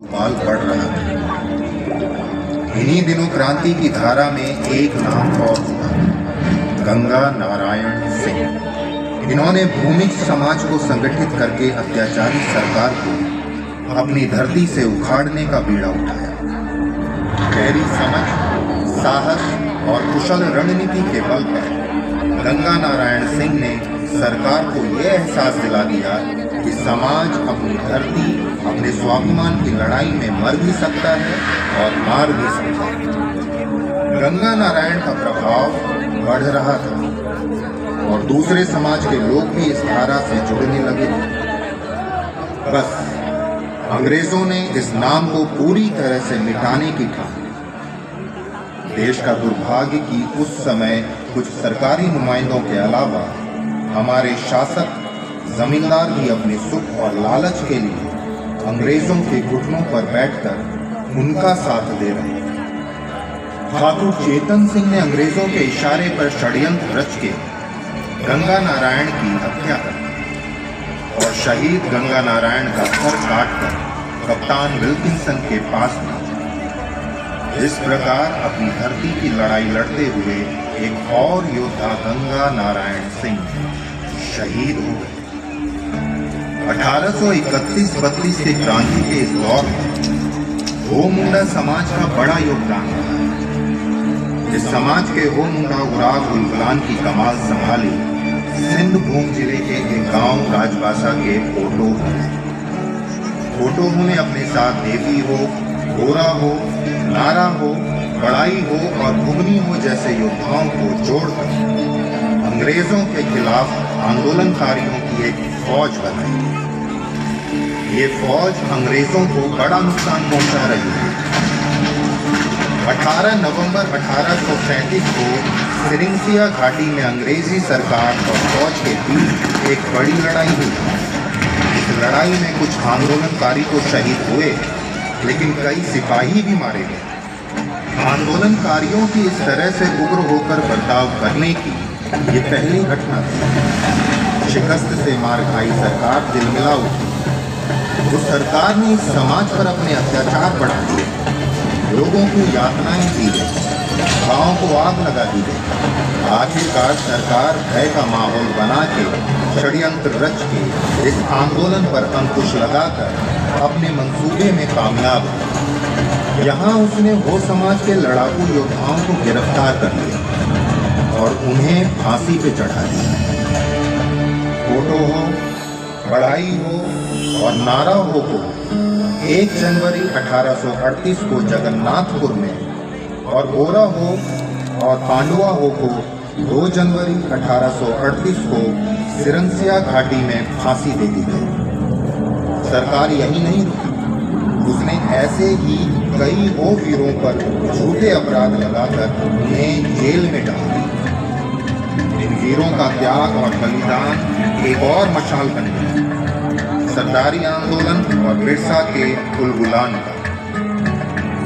बाल बढ़ रहा है। इन्हीं दिनों क्रांति की धारा में एक नाम और हुआ, गंगा नारायण सिंह। इन्होंने भूमिज समाज को संगठित करके अत्याचारी सरकार को अपनी धरती से उखाड़ने का बीड़ा उठाया। गहरी समझ, साहस और कुशल रणनीति के बल पर गंगा नारायण सिंह ने सरकार को यह एहसास दिला दिया कि समाज अपनी धरती, अपने स्वाभिमान की लड़ाई में मर भी सकता है और मार भी सकता है। गंगा नारायण का प्रभाव बढ़ रहा था और दूसरे समाज के लोग भी इस धारा से जुड़ने लगे। बस अंग्रेजों ने इस नाम को पूरी तरह से मिटाने की ठानी। देश का दुर्भाग्य कि उस समय कुछ सरकारी नुमाइंदों के अलावा हमारे शासक जमींदार भी अपने सुख और लालच के लिए अंग्रेजों के घुटनों पर बैठकर उनका साथ दे रहे थे। ठाकुर चेतन सिंह ने अंग्रेजों के इशारे पर षड्यंत्र रच के गंगा नारायण की हत्या कर और शहीद गंगा नारायण का सर काटकर कप्तान विल्किंसन के पास में इस प्रकार अपनी धरती की लड़ाई लड़ते हुए एक और योद्धा गंगा नारायण सिंह शहीद हो गए। 1831-32 के क्रांति के इस दौर में हो मुंडा समाज का बड़ा योगदान रहा। इस समाज के हो मुंडा उराग उलगुलान की कमाल संभाली सिंधभूम जिले के एक गांव राजबासा के फोटो ने अपने साथ देवी हो, गोरा हो, नारा हो, बड़ाई हो और भुगनी हो जैसे योद्धाओं को जोड़कर अंग्रेजों के खिलाफ आंदोलनकारियों की एक फौज बनाई। ये फौज अंग्रेजों को बड़ा नुकसान पहुंचा रही है। 18 नवंबर 1837 को सिरिंसिया घाटी में अंग्रेजी सरकार और फौज के बीच एक बड़ी लड़ाई हुई। इस लड़ाई में कुछ आंदोलनकारी तो शहीद हुए, लेकिन कई सिपाही भी मारे गए। आंदोलनकारियों की इस तरह से उग्र होकर बर्ताव करने की ये पहली घटना थी। शिकस्त से मार खाई सरकार दिलमिला उठी। तो सरकार ने इस समाज पर अपने अत्याचार बढ़ा दिए, लोगों को यातनाएं दी गई, गाँव को आग लगा दी गई। आखिरकार सरकार भय का माहौल बना के षड्यंत्र रच के इस आंदोलन पर अंकुश लगाकर अपने मंसूबे में कामयाब हुई। यहाँ उसने वो समाज के लड़ाकू योद्धाओं को गिरफ्तार कर लिया और उन्हें फांसी पे चढ़ा दिया। फोटो हो, बड़ाई हो और नारा हो को 1 जनवरी 1838 को जगन्नाथपुर में और गोरा हो और पांडुआ हो को 2 जनवरी 1838 को सिरंसिया घाटी में फांसी दे दी गई। सरकार यही नहीं रुकी, उसने ऐसे ही कई और वीरों पर झूठे अपराध लगाकर उन्हें जेल में डाल दिया। इन वीरों का त्याग और बलिदान एक और मशाल बन गया, सरदारी आंदोलन और बिरसा के उलगुलान का।